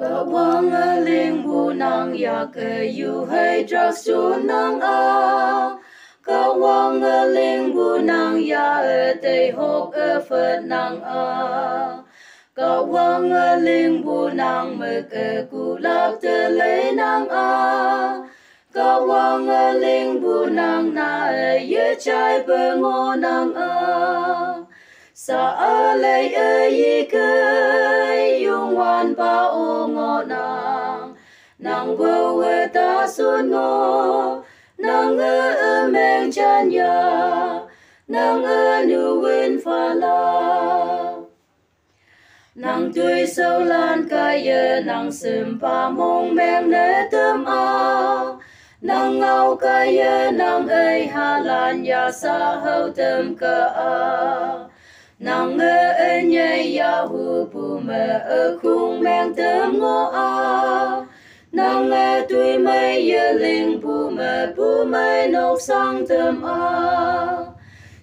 Ka wang a ling bu nang ya ke yu hai drak su nang a. Ka wang a ling bu nang ya e te hok e phật nang a. Ka wang a ling bu nang me ke ku lak te le nang a. Ka wang a ling bu nang na e ye chai pe ngo nang a. Sa a lei e yi ke yung wan pa o ngo nang. Nang wo e ta sun ngo. Nang e meng chan ya. Nang e nu win fa la. Nang tui sâu lan ca ye nang sim pa mong meng ne tâm a. Nang ngau ca ye nang ei ha lan ya sa hậu tâm ca a. Nang e nye ya hu pu me e khung meng tâm ngo a. Nang tui me ye ling pu me nok sang tâm a.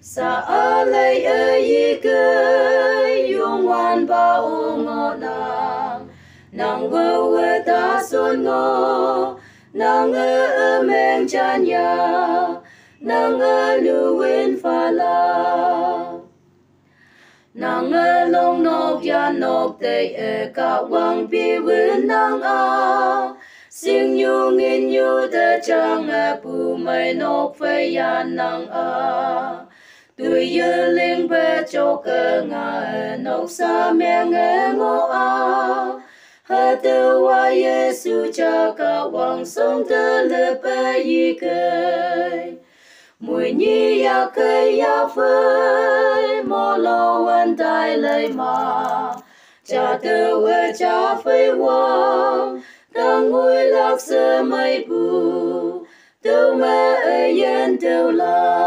Sa a lei e yi ke yung wan ba o ngo nang. Nang wo e ta son ngo. Nang e meng chan ya. Nang e nu win fa la. Nang e long nok ya nok te e ka wang pi win nang a. Sing yu ngin yu te chang e pu mai nok fe ya nang a. Tui ye ling pe cho ke nga e nok sa meng e ngo a. Ha te wa Yesu cha ka wang song te le pe yi ke. Mùi nhi ya ke ya phơi mô lo wen tai lei ma. Cha te we cha phơi wang tang ngui lak se mai bu. Teu me e yen teu la.